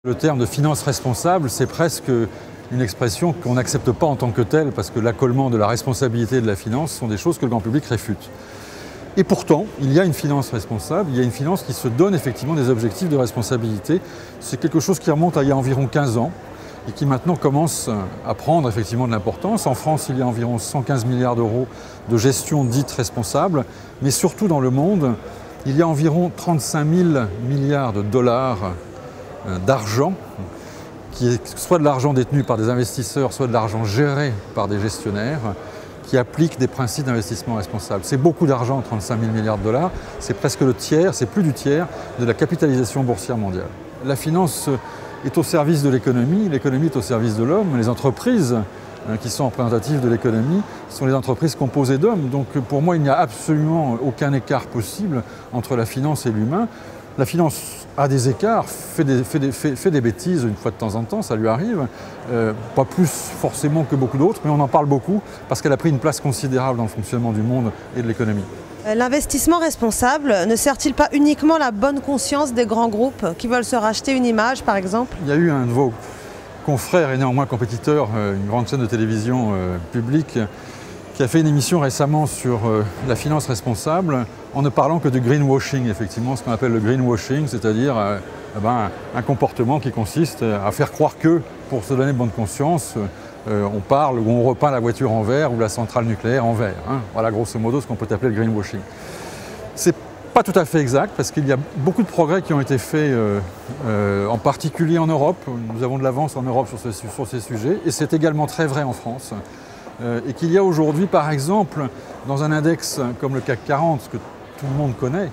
Le terme de finance responsable, c'est presque une expression qu'on n'accepte pas en tant que telle, parce que l'accolement de la responsabilité et de la finance sont des choses que le grand public réfute. Et pourtant, il y a une finance responsable, il y a une finance qui se donne effectivement des objectifs de responsabilité. C'est quelque chose qui remonte à il y a environ 15 ans et qui maintenant commence à prendre effectivement de l'importance. En France, il y a environ 115 milliards d'euros de gestion dite responsable, mais surtout dans le monde, il y a environ 35 000 milliards de dollars d'argent, qui est soit de l'argent détenu par des investisseurs, soit de l'argent géré par des gestionnaires, qui appliquent des principes d'investissement responsable. C'est beaucoup d'argent, 35 000 milliards de dollars, c'est presque le tiers, c'est plus du tiers de la capitalisation boursière mondiale. La finance est au service de l'économie est au service de l'homme, les entreprises qui sont représentatives de l'économie sont les entreprises composées d'hommes. Donc pour moi, il n'y a absolument aucun écart possible entre la finance et l'humain. La finance a des écarts, fait des bêtises une fois de temps en temps, ça lui arrive, pas plus forcément que beaucoup d'autres, mais on en parle beaucoup parce qu'elle a pris une place considérable dans le fonctionnement du monde et de l'économie. L'investissement responsable ne sert-il pas uniquement la bonne conscience des grands groupes qui veulent se racheter une image, par exemple? Il y a eu un de vos confrères et néanmoins compétiteur, une grande chaîne de télévision publique, qui a fait une émission récemment sur la finance responsable en ne parlant que du greenwashing, effectivement, ce qu'on appelle le greenwashing, c'est-à-dire un comportement qui consiste à faire croire que, pour se donner bonne conscience, on parle ou on repeint la voiture en vert ou la centrale nucléaire en vert. Voilà grosso modo ce qu'on peut appeler le greenwashing. C'est pas tout à fait exact parce qu'il y a beaucoup de progrès qui ont été faits, en particulier en Europe. Nous avons de l'avance en Europe sur ces sujets et c'est également très vrai en France. Et qu'il y a aujourd'hui, par exemple, dans un index comme le CAC 40, que tout le monde connaît,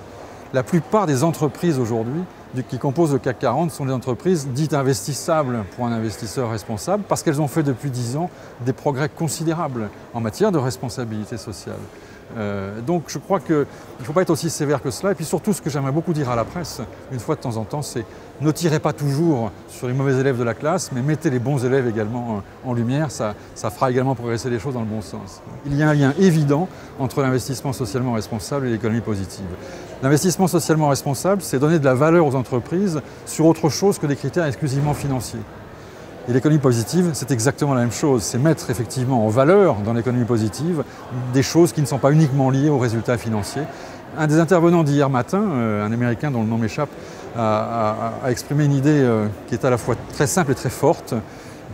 la plupart des entreprises aujourd'hui qui composent le CAC 40 sont des entreprises dites investissables pour un investisseur responsable parce qu'elles ont fait depuis 10 ans des progrès considérables en matière de responsabilité sociale. Donc je crois qu'il ne faut pas être aussi sévère que cela. Et puis surtout, ce que j'aimerais beaucoup dire à la presse, une fois de temps en temps, c'est ne tirez pas toujours sur les mauvais élèves de la classe, mais mettez les bons élèves également en lumière. Ça fera également progresser les choses dans le bon sens. Il y a un lien évident entre l'investissement socialement responsable et l'économie positive. L'investissement socialement responsable, c'est donner de la valeur aux entreprises sur autre chose que des critères exclusivement financiers. Et l'économie positive, c'est exactement la même chose. C'est mettre effectivement en valeur dans l'économie positive des choses qui ne sont pas uniquement liées aux résultats financiers. Un des intervenants d'hier matin, un Américain dont le nom m'échappe, a exprimé une idée qui est à la fois très simple et très forte,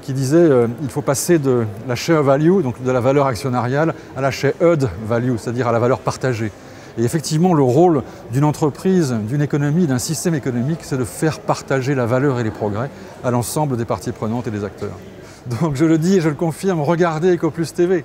qui disait qu'il faut passer de la share value, donc de la valeur actionnariale, à la shared value, c'est-à-dire à la valeur partagée. Et effectivement, le rôle d'une entreprise, d'une économie, d'un système économique, c'est de faire partager la valeur et les progrès à l'ensemble des parties prenantes et des acteurs. Donc je le dis et je le confirme, regardez Ecoplus TV.